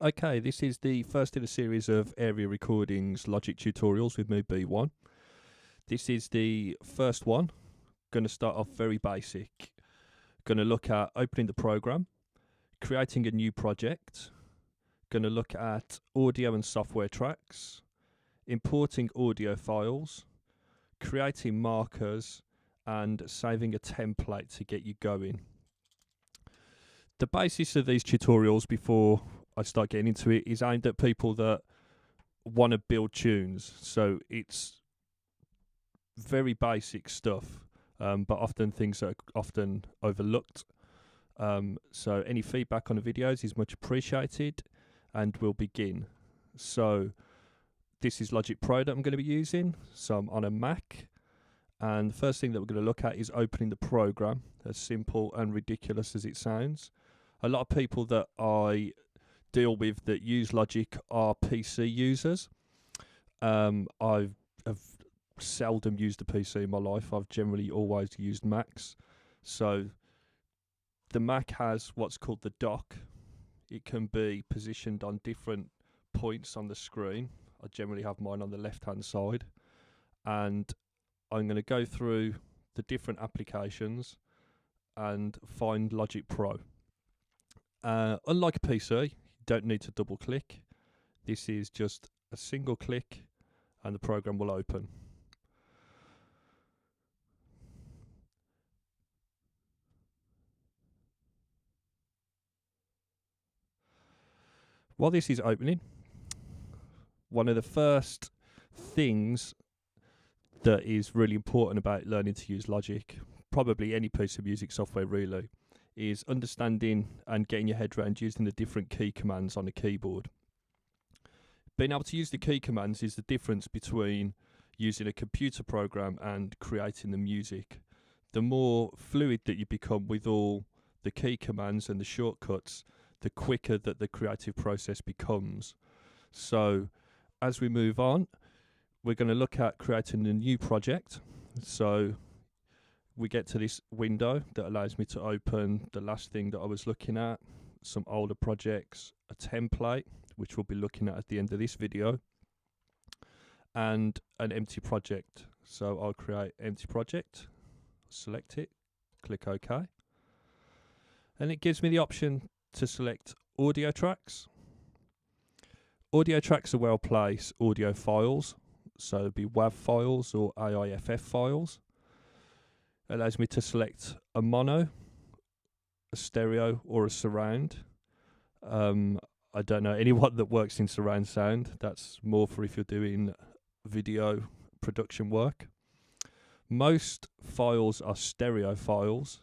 Okay, this is the first in a series of Area Recordings Logic tutorials with me, B1. This is the first one. Going to start off very basic. Going to look at opening the program, creating a new project. Going to look at audio and software tracks, importing audio files, creating markers, and saving a template to get you going. The basis of these tutorials before I start getting into it is aimed at people that want to build tunes. So it's very basic stuff, but often things that are often overlooked. So any feedback on the videos is much appreciated, and we'll begin. So this is Logic Pro that I'm going to be using. So I'm on a Mac, and the first thing that we're going to look at is opening the program, as simple and ridiculous as it sounds. A lot of people that I deal with that use Logic are PC users. I've seldom used a PC in my life. I've generally always used Macs. So the Mac has what's called the dock. It can be positioned on different points on the screen. I generally have mine on the left hand side, and I'm going to go through the different applications and find Logic Pro. Unlike a PC, you don't need to double click. This is just a single click and the program will open. While this is opening, one of the first things that is really important about learning to use Logic, probably any piece of music software really, is understanding and getting your head around using the different key commands on the keyboard. Being able to use the key commands is the difference between using a computer program and creating the music. The more fluid that you become with all the key commands and the shortcuts, the quicker that the creative process becomes. So as we move on, we're going to look at creating a new project. So we get to this window that allows me to open the last thing that I was looking at, some older projects, a template, which we'll be looking at the end of this video, and an empty project. So I'll create empty project, select it, click OK. And it gives me the option to select audio tracks. Audio tracks are where I'll place audio files. So it'll be WAV files or AIFF files. It allows me to select a mono, a stereo, or a surround. I don't know anyone that works in surround sound. That's more for if you're doing video production work. Most files are stereo files,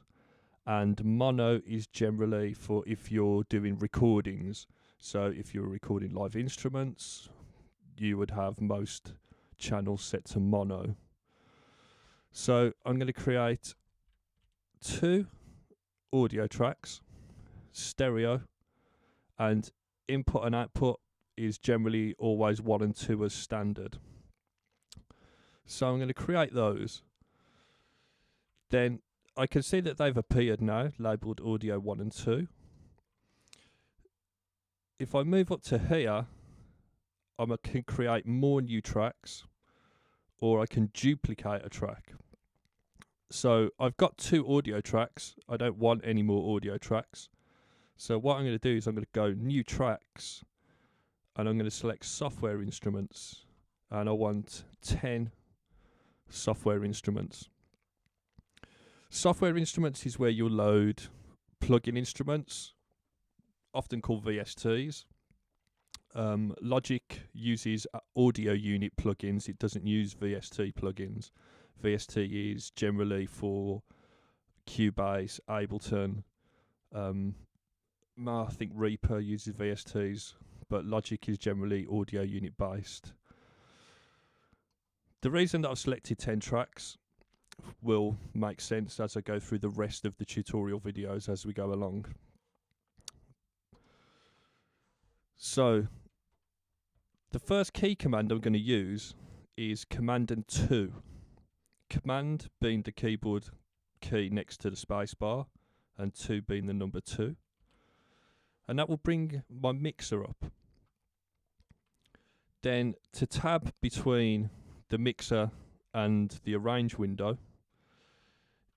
and mono is generally for if you're doing recordings. So if you're recording live instruments, you would have most channels set to mono. So I'm going to create 2 audio tracks, stereo, and input and output is generally always 1 and 2 as standard. So I'm going to create those. Then I can see that they've appeared now, labelled audio 1 and 2. If I move up to here, I can create more new tracks, or I can duplicate a track. So I've got 2 audio tracks. I don't want any more audio tracks. So what I'm going to do is I'm going to go new tracks, and I'm going to select software instruments, and I want 10 software instruments. Software instruments is where you'll load plug-in instruments, often called VSTs. Logic uses audio unit plugins. It doesn't use VST plugins. VST is generally for Cubase, Ableton. I think Reaper uses VSTs, but Logic is generally audio unit based. The reason that I've selected 10 tracks will make sense as I go through the rest of the tutorial videos as we go along. So the first key command I'm going to use is Command and 2. Command being the keyboard key next to the space bar, and 2 being the number 2. and that will bring my mixer up. Then to tab between the mixer and the arrange window,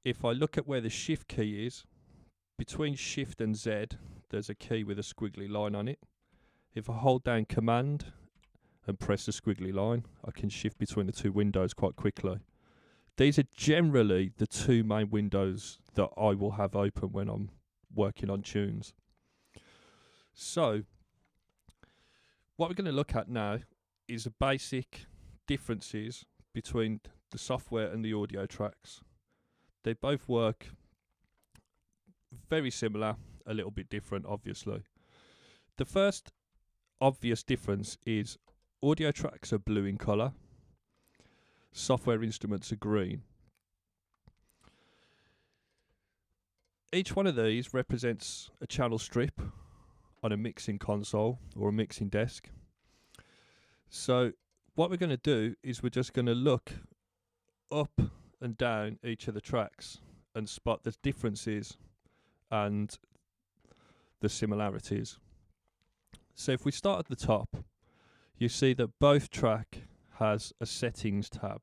if I look at where the shift key is, between shift and Z there's a key with a squiggly line on it. If I hold down command and press the squiggly line, I can shift between the two windows quite quickly. These are generally the two main windows that I will have open when I'm working on tunes. So what we're going to look at now is the basic differences between the software and the audio tracks. They both work very similar, a little bit different obviously. The first obvious difference is audio tracks are blue in colour, software instruments are green. Each one of these represents a channel strip on a mixing console or a mixing desk. So what we're going to do is we're just going to look up and down each of the tracks and spot the differences and the similarities. So if we start at the top, you see that both track has a settings tab.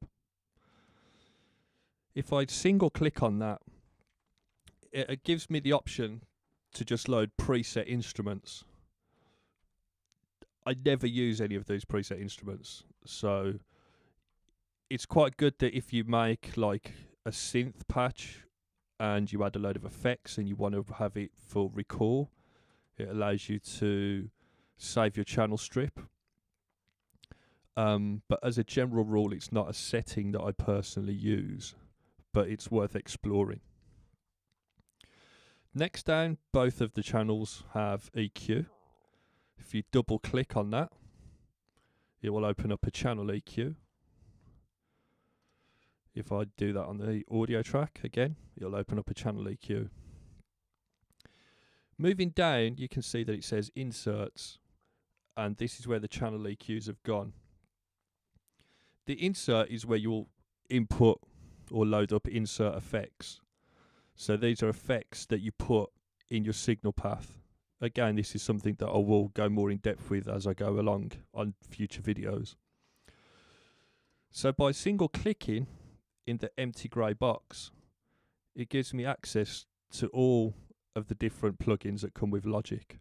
If I single click on that, it gives me the option to just load preset instruments. I never use any of these preset instruments, so it's quite good that if you make like a synth patch and you add a load of effects and you want to have it for recall, it allows you to save your channel strip. But as a general rule, it's not a setting that I personally use, but it's worth exploring. Next down, both of the channels have EQ. If you double click on that, it will open up a channel EQ. If I do that on the audio track again, it'll open up a channel EQ. Moving down, you can see that it says inserts, and this is where the channel EQs have gone. The insert is where you'll input or load up insert effects. So these are effects that you put in your signal path. Again, this is something that I will go more in depth with as I go along on future videos. So by single clicking in the empty grey box, it gives me access to all of the different plugins that come with Logic.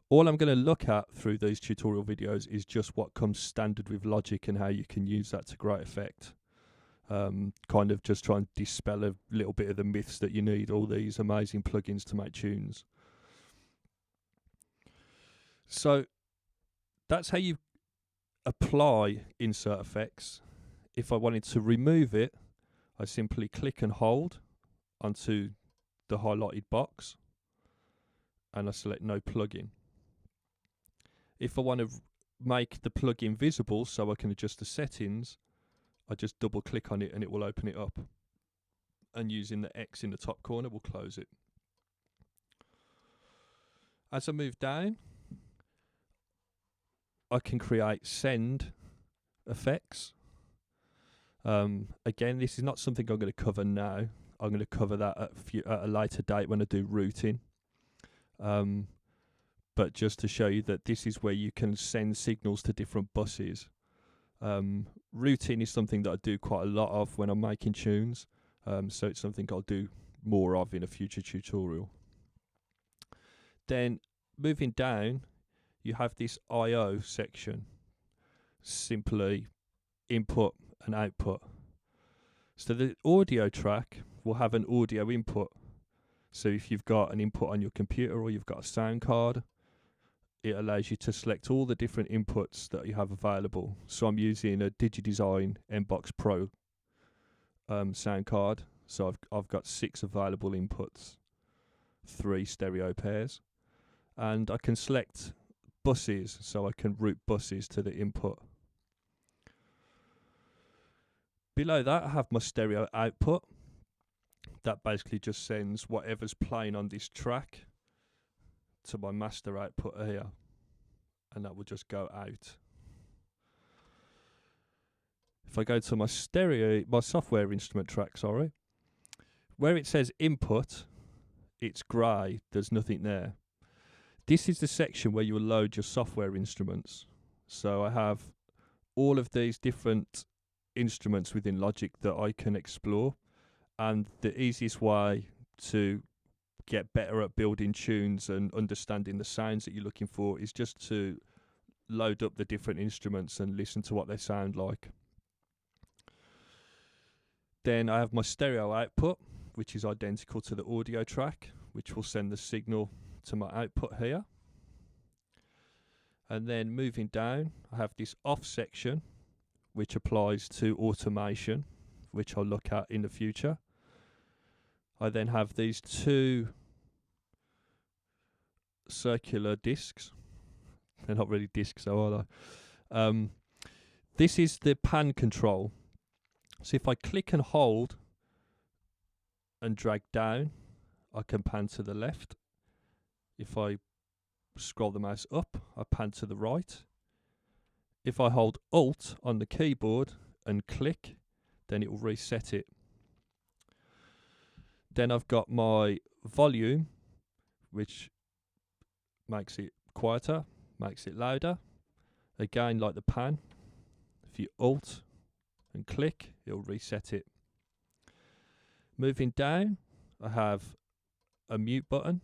All I'm going to look at through these tutorial videos is just what comes standard with Logic and how you can use that to great effect. Kind of just try and dispel a little bit of the myths that you need all these amazing plugins to make tunes. So that's how you apply insert effects. If I wanted to remove it, I simply click and hold onto the highlighted box and I select no plugin. If I want to make the plugin visible so I can adjust the settings, I just double click on it and it will open it up. And using the X in the top corner will close it. As I move down, I can create send effects. Again, this is not something I'm going to cover now. I'm going to cover that at a later date when I do routing. But just to show you that this is where you can send signals to different buses. Routing is something that I do quite a lot of when I'm making tunes, so it's something I'll do more of in a future tutorial. Then moving down, you have this I/O section, simply input and output. So the audio track will have an audio input. So if you've got an input on your computer or you've got a sound card, it allows you to select all the different inputs that you have available. So I'm using a DigiDesign MBox Pro sound card. So I've got 6 available inputs, 3 stereo pairs, and I can select buses, so I can route buses to the input. Below that, I have my stereo output. That basically just sends whatever's playing on this track to my master output here, and that will just go out. If I go to my software instrument track, where it says input, it's grey, there's nothing there. This is the section where you will load your software instruments. So I have all of these different instruments within Logic that I can explore, and the easiest way to get better at building tunes and understanding the sounds that you're looking for is just to load up the different instruments and listen to what they sound like. Then I have my stereo output, which is identical to the audio track, which will send the signal to my output here. And then moving down, I have this off section, which applies to automation, which I'll look at in the future. I then have these two circular discs. They're not really discs though, are they? This is the pan control. So if I click and hold and drag down, I can pan to the left. If I scroll the mouse up, I pan to the right. If I hold Alt on the keyboard and click, then it will reset it. Then I've got my volume, which makes it quieter, makes it louder. Again, like the pan, if you Alt and click, it'll reset it. Moving down, I have a mute button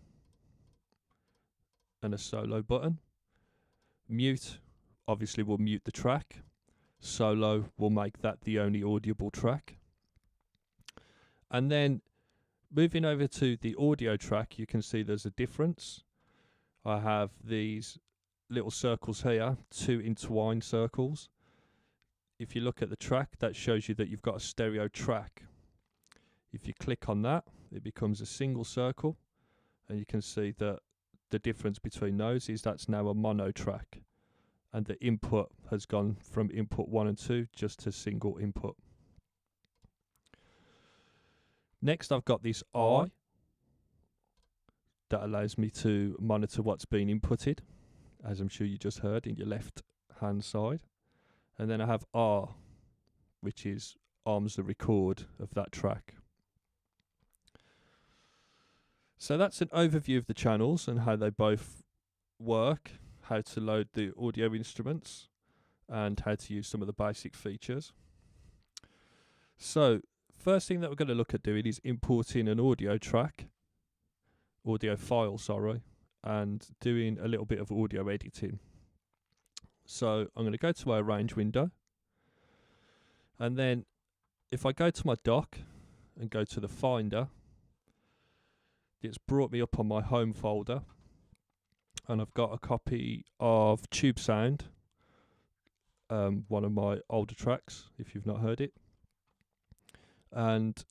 and a solo button. Mute obviously will mute the track. Solo will make that the only audible track. And then moving over to the audio track, you can see there's a difference. I have these little circles here, two entwined circles. If you look at the track, that shows you that you've got a stereo track. If you click on that, it becomes a single circle, and you can see that the difference between those is that's now a mono track, and the input has gone from input 1 and 2 just to single input. Next, I've got this I that allows me to monitor what's being inputted, as I'm sure you just heard in your left hand side. And then I have R, which is arms the record of that track. So that's an overview of the channels and how they both work, how to load the audio instruments, and how to use some of the basic features. So first thing that we're going to look at doing is importing an audio file, and doing a little bit of audio editing. So I'm going to go to my Arrange window, and then if I go to my dock and go to the Finder, it's brought me up on my home folder, and I've got a copy of Tube Sound, one of my older tracks, if you've not heard it. And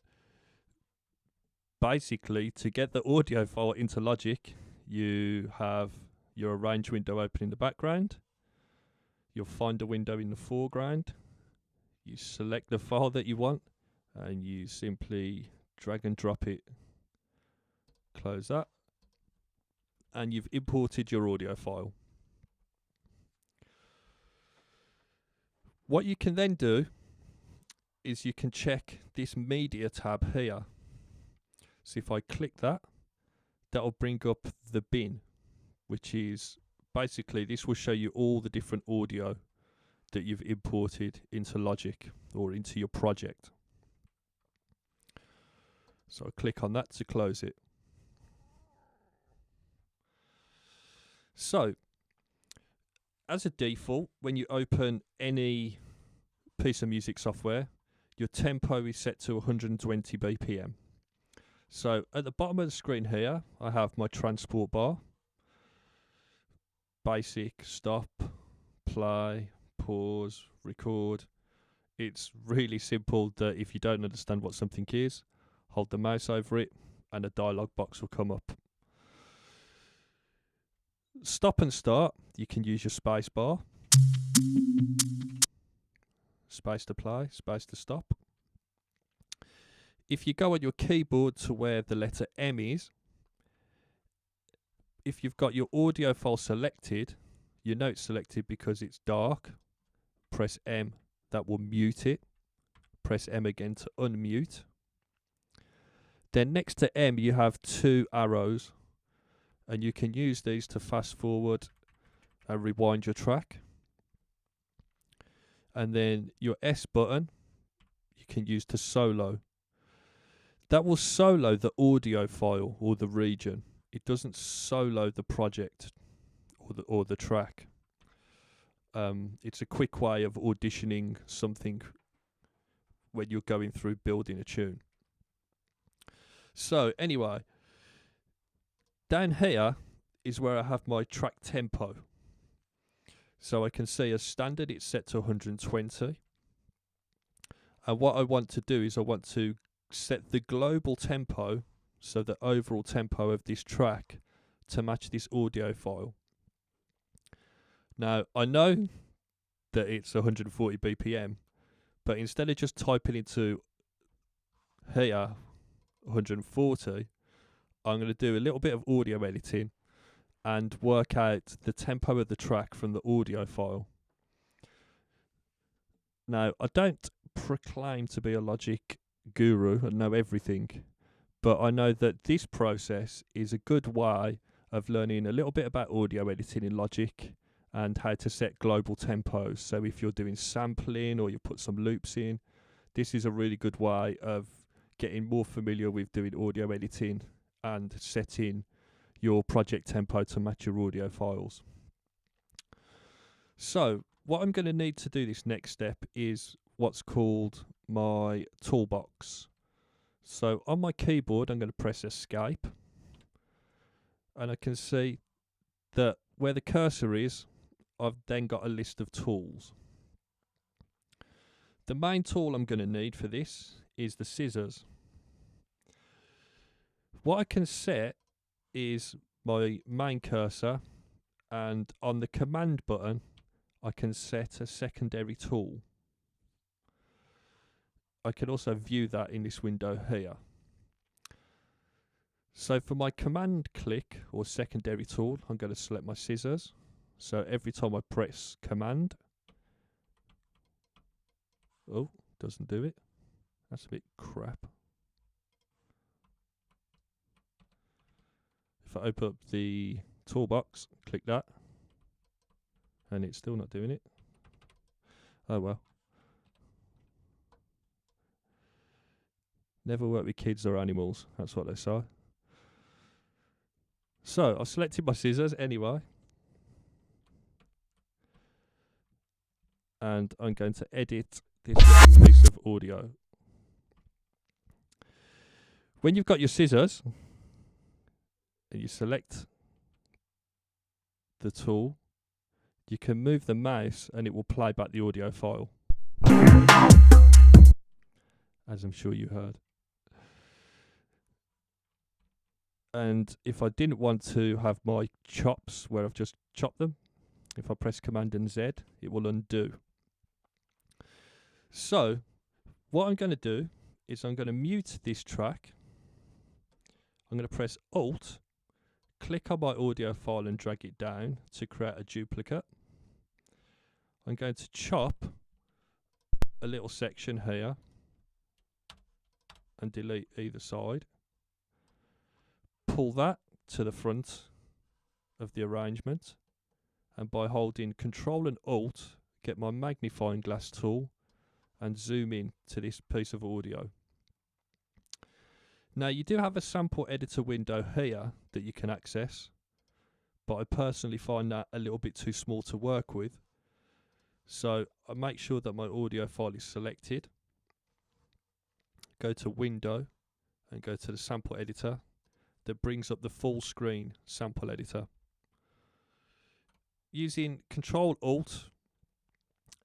basically, to get the audio file into Logic, you have your Arrange window open in the background, your Finder window in the foreground, you select the file that you want, and you simply drag and drop it, close that, and you've imported your audio file. What you can then do is you can check this media tab here. So if I click that, that'll bring up the bin, which is basically, this will show you all the different audio that you've imported into Logic or into your project. So I click on that to close it. So as a default, when you open any piece of music software, your tempo is set to 120 BPM. So at the bottom of the screen here, I have my transport bar. Basic, stop, play, pause, record. It's really simple that if you don't understand what something is, hold the mouse over it and a dialog box will come up. Stop and start, you can use your space bar. Space to play, space to stop. If you go on your keyboard to where the letter M is, if you've got your audio file selected, you know it's selected because it's dark. Press M, that will mute it. Press M again to unmute. Then next to M you have two arrows, and you can use these to fast forward and rewind your track. And then your S button you can use to solo. That will solo the audio file or the region. It doesn't solo the project or the track. It's a quick way of auditioning something when you're going through building a tune. So anyway, down here is where I have my track tempo. So I can see as standard it's set to 120. And what I want to do is I want to set the global tempo, so the overall tempo of this track, to match this audio file. Now, I know that it's 140 BPM, but instead of just typing into here 140, I'm going to do a little bit of audio editing and work out the tempo of the track from the audio file. Now, I don't proclaim to be a Logic guru and know everything, but I know that this process is a good way of learning a little bit about audio editing in Logic and how to set global tempos. So if you're doing sampling or you put some loops in, this is a really good way of getting more familiar with doing audio editing and setting your project tempo to match your audio files. So what I'm going to need to do this next step is what's called my toolbox. So on my keyboard I'm going to press escape, and I can see that where the cursor is, I've then got a list of tools. The main tool I'm going to need for this is the scissors. What I can set is my main cursor, and on the command button I can set a secondary tool. I can also view that in this window here. So for my command click or secondary tool, I'm going to select my scissors. So every time I press command, oh, doesn't do it. That's a bit crap. If I open up the toolbox, click that, and it's still not doing it. Oh well. Never work with kids or animals, that's what they say. So I've selected my scissors anyway, and I'm going to edit this little piece of audio. When you've got your scissors and you select the tool, you can move the mouse and it will play back the audio file, as I'm sure you heard. And if I didn't want to have my chops where I've just chopped them, if I press Command and Z, it will undo. So what I'm going to do is I'm going to mute this track. I'm going to press Alt, click on my audio file and drag it down to create a duplicate. I'm going to chop a little section here and delete either side. Pull that to the front of the arrangement, and by holding Control and Alt, get my magnifying glass tool and zoom in to this piece of audio. Now you do have a sample editor window here that you can access, but I personally find that a little bit too small to work with. So I make sure that my audio file is selected, go to Window and go to the sample editor. That brings up the full screen sample editor. Using Control Alt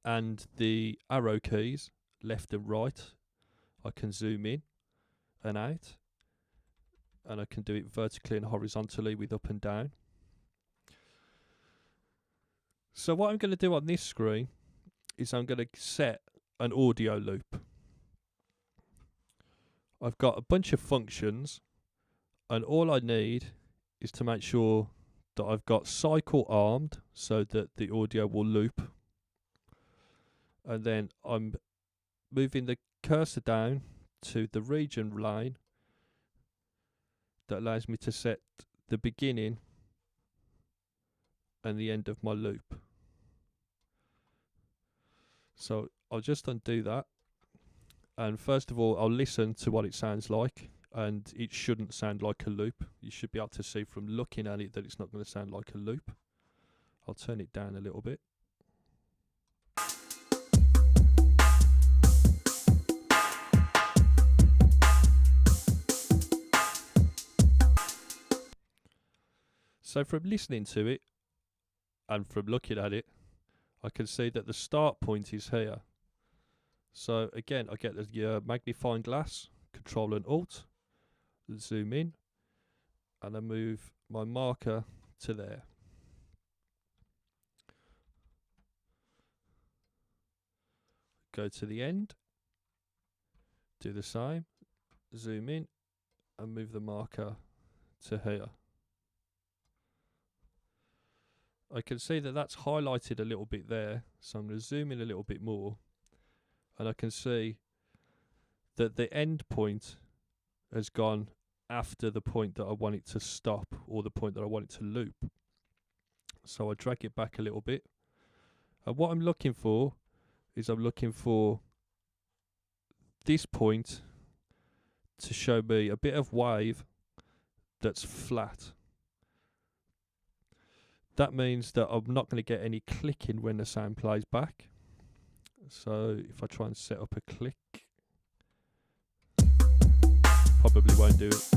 and the arrow keys left and right, I can zoom in and out, and I can do it vertically and horizontally with up and down. So what I'm going to do on this screen is I'm going to set an audio loop. I've got a bunch of functions, and all I need is to make sure that I've got cycle armed so that the audio will loop. And then I'm moving the cursor down to the region line that allows me to set the beginning and the end of my loop. So I'll just undo that. And first of all, I'll listen to what it sounds like. And it shouldn't sound like a loop. You should be able to see from looking at it that it's not going to sound like a loop. I'll turn it down a little bit. So from listening to it and from looking at it, I can see that the start point is here. So again, I get the magnifying glass, Control and Alt, zoom in, and I move my marker to there. Go to the end, do the same, zoom in, and move the marker to here. I can see that that's highlighted a little bit there, so I'm going to zoom in a little bit more, and I can see that the end point has gone after the point that I want it to stop, or the point that I want it to loop. So I drag it back a little bit, and what I'm looking for is I'm looking for this point to show me a bit of wave that's flat. That means that I'm not going to get any clicking when the sound plays back. So if I try and set up a click, probably won't do it.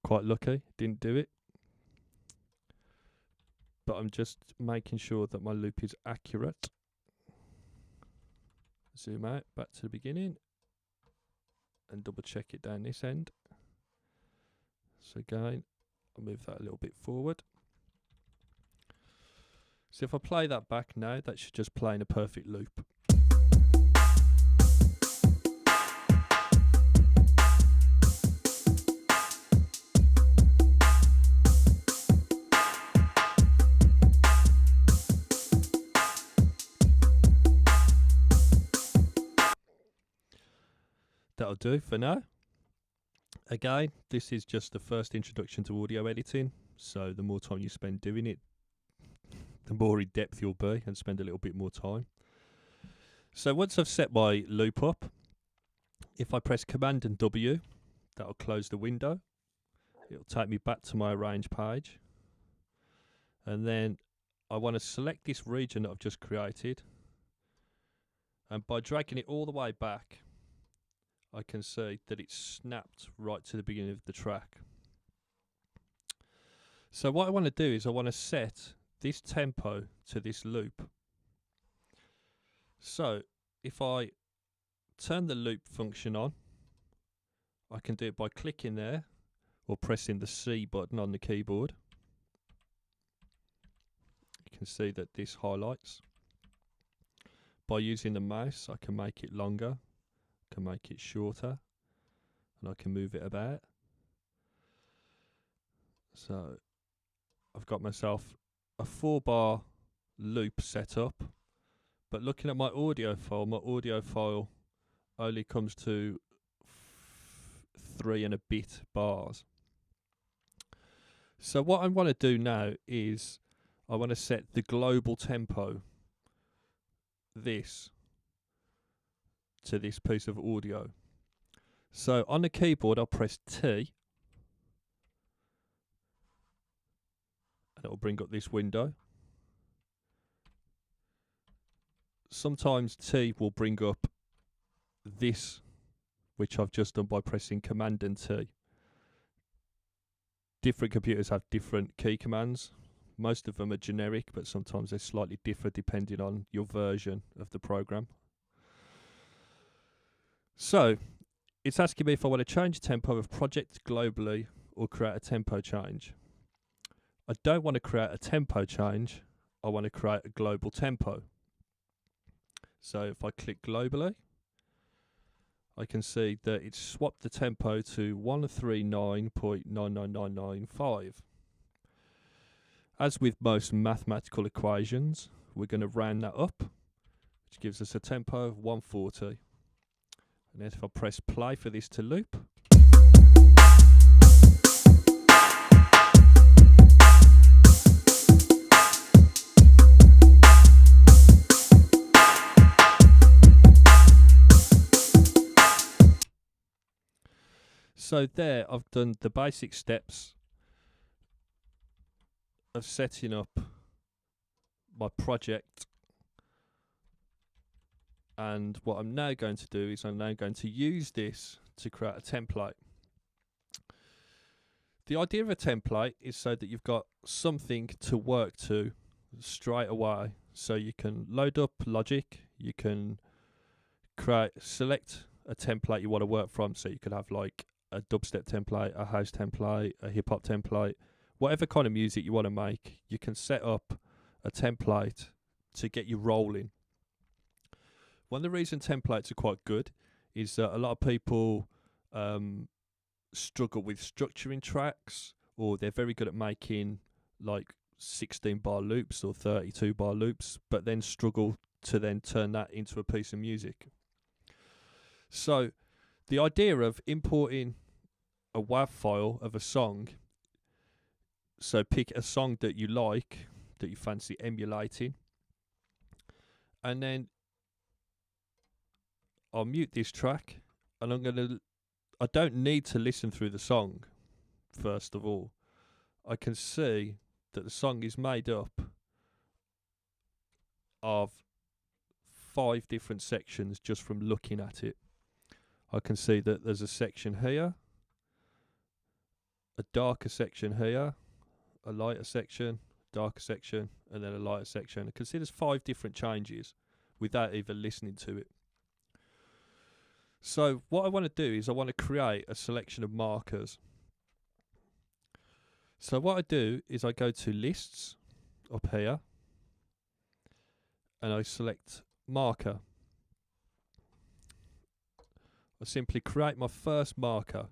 Quite lucky, didn't do it. But I'm just making sure that my loop is accurate. Zoom out, back to the beginning, and double check it down this end. So again, I'll move that a little bit forward. So if I play that back now, that should just play in a perfect loop. That'll do for now. Again, this is just the first introduction to audio editing, so the more time you spend doing it, the more in depth you'll be and spend a little bit more time. So once I've set my loop up, if I press Command and W, that'll close the window. It'll take me back to my arrange page. And then I want to select this region that I've just created. And by dragging it all the way back, I can see that it's snapped right to the beginning of the track. So what I want to do is I want to set this tempo to this loop. So if I turn the loop function on, I can do it by clicking there or pressing the C button on the keyboard. You can see that this highlights. By using the mouse, I can make it longer, can make it shorter, and I can move it about. So I've got myself a 4-bar loop set up, but looking at my audio file only comes to 3 and a bit bars. So what I want to do now is I want to set the global tempo, this, to this piece of audio. So on the keyboard I'll press T, and it'll bring up this window. Sometimes T will bring up this, which I've just done by pressing Command and T. Different computers have different key commands. Most of them are generic, but sometimes they're slightly different depending on your version of the program. So it's asking me if I want to change the tempo of project globally or create a tempo change. I don't want to create a tempo change, I want to create a global tempo. So if I click globally, I can see that it's swapped the tempo to 139.99995. As with most mathematical equations, we're going to round that up, which gives us a tempo of 140. And then if I press play for this to loop, so there I've done the basic steps of setting up my project, and what I'm now going to do is I'm now going to use this to create a template. The idea of a template is so that you've got something to work to straight away, so you can load up Logic, you can select a template you want to work from, so you could have like a dubstep template, a house template, a hip hop template, whatever kind of music you want to make, you can set up a template to get you rolling. One of the reasons templates are quite good is that a lot of people struggle with structuring tracks, or they're very good at making like 16 bar loops or 32 bar loops, but then struggle to then turn that into a piece of music. So the idea of importing a WAV file of a song, so pick a song that you like, that you fancy emulating, and then I'll mute this track, and I don't need to listen through the song first of all. I can see that the song is made up of 5 different sections just from looking at it. I can see that there's a section here, a darker section here, a lighter section, darker section, and then a lighter section. I can see there's 5 different changes without even listening to it. So what I want to do is I want to create a selection of markers. So what I do is I go to lists up here, and I select marker. I simply create my first marker.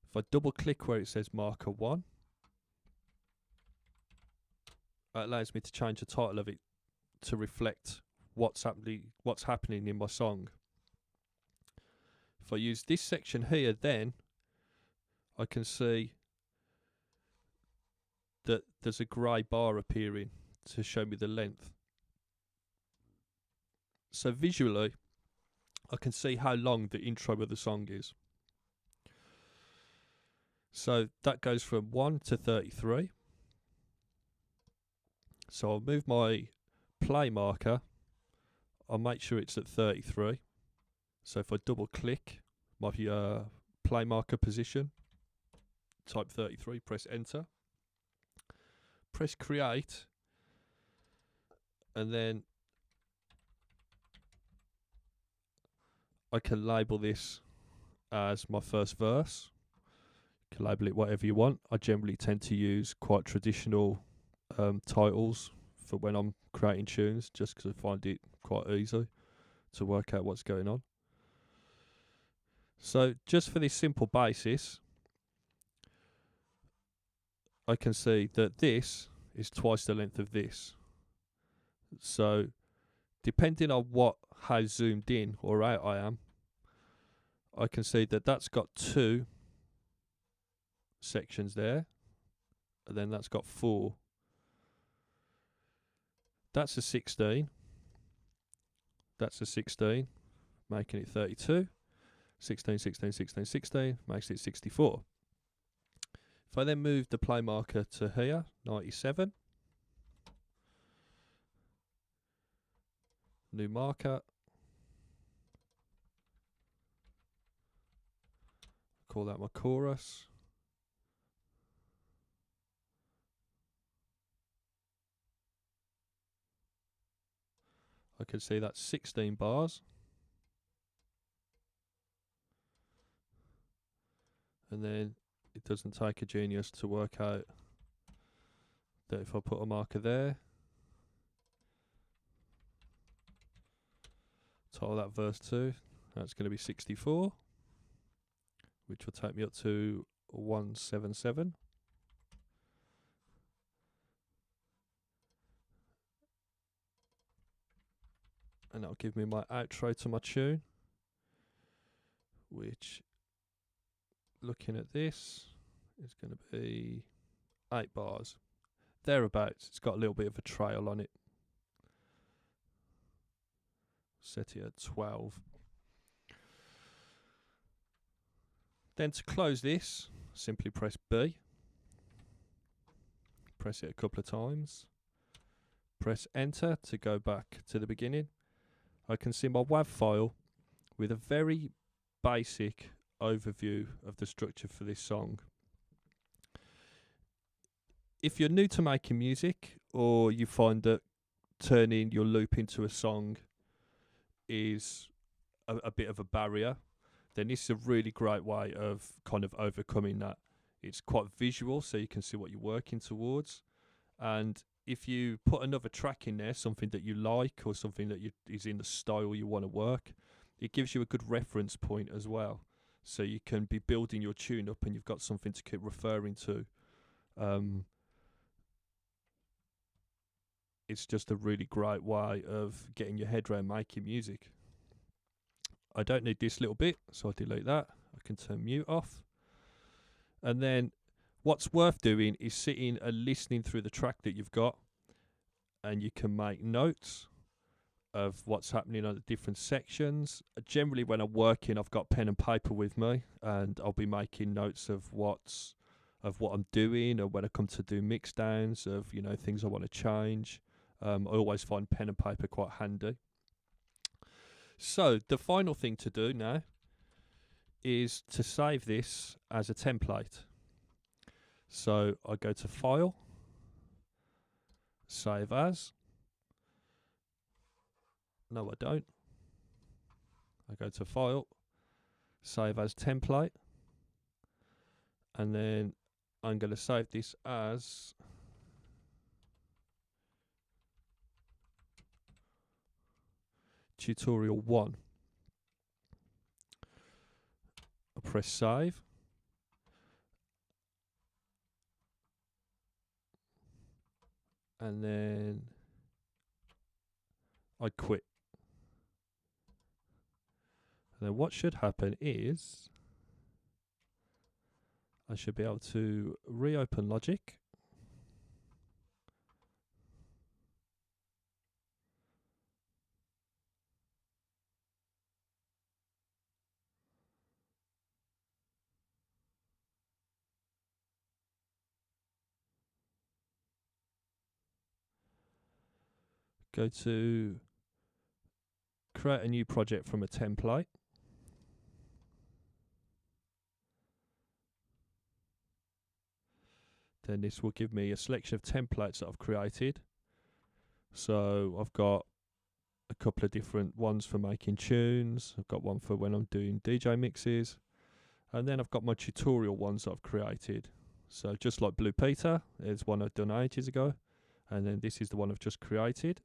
If I double click where it says marker 1, that allows me to change the title of it to reflect what's happening in my song. If I use this section here, then I can see that there's a grey bar appearing to show me the length. So visually, I can see how long the intro of the song is. So that goes from 1 to 33. So I'll move my play marker. I'll make sure it's at 33. So if I double click my play marker position, type 33, press enter, press create, and then I can label this as my first verse. You can label it whatever you want. I generally tend to use quite traditional titles for when I'm creating tunes, just because I find it quite easy to work out what's going on. So just for this simple basis, I can see that this is twice the length of this. So depending on how zoomed in or out I am, I can see that that's got 2 sections there, and then that's got 4. That's a 16. That's a 16, making it 32. 16, 16, 16, 16 makes it 64. If I then move the play marker to here, 97, new marker, call that my chorus. I can see that's 16 bars. And then it doesn't take a genius to work out that if I put a marker there, title that verse 2, that's going to be 64, which will take me up to 177. and that'll give me my outro to my tune, which, looking at this, is going to be 8 bars. Thereabouts. It's got a little bit of a trail on it. Set it at 12. Then to close this, simply press B. Press it a couple of times. Press enter to go back to the beginning. I can see my WAV file with a very basic overview of the structure for this song. If you're new to making music, or you find that turning your loop into a song is a bit of a barrier, then this is a really great way of kind of overcoming that. It's quite visual, so you can see what you're working towards. And if you put another track in there, something that you like or something that is in the style you want to work, it gives you a good reference point as well. So you can be building your tune up and you've got something to keep referring to. It's just a really great way of getting your head around making music. I don't need this little bit, so I'll delete that. I can turn mute off. And then what's worth doing is sitting and listening through the track that you've got, and you can make notes of what's happening on the different sections. Generally, when I'm working, I've got pen and paper with me, and I'll be making notes of what I'm doing, or when I come to do mix downs of things I want to change. I always find pen and paper quite handy. So the final thing to do now is to save this as a template. So I go to File, Save As. No, I don't. I go to File, Save As Template, and then I'm going to save this as tutorial 1. I press save. And then I quit. And then what should happen is I should be able to reopen Logic. Go to create a new project from a template. Then this will give me a selection of templates that I've created. So I've got a couple of different ones for making tunes. I've got one for when I'm doing DJ mixes. And then I've got my tutorial ones that I've created. So just like Blue Peter, there's one I've done ages ago. And then this is the one I've just created.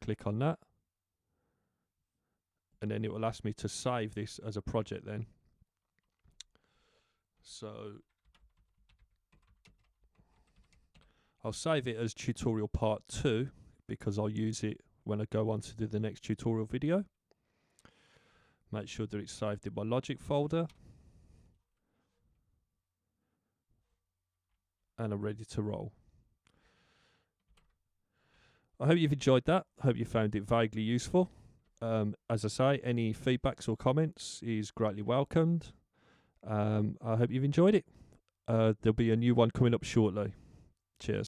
Click on that. And then it will ask me to save this as a project then. So I'll save it as tutorial part 2 because I'll use it when I go on to do the next tutorial video. Make sure that it's saved in my Logic folder. And I'm ready to roll. I hope you've enjoyed that. I hope you found it vaguely useful. As I say, any feedbacks or comments is greatly welcomed. I hope you've enjoyed it. There'll be a new one coming up shortly. Cheers.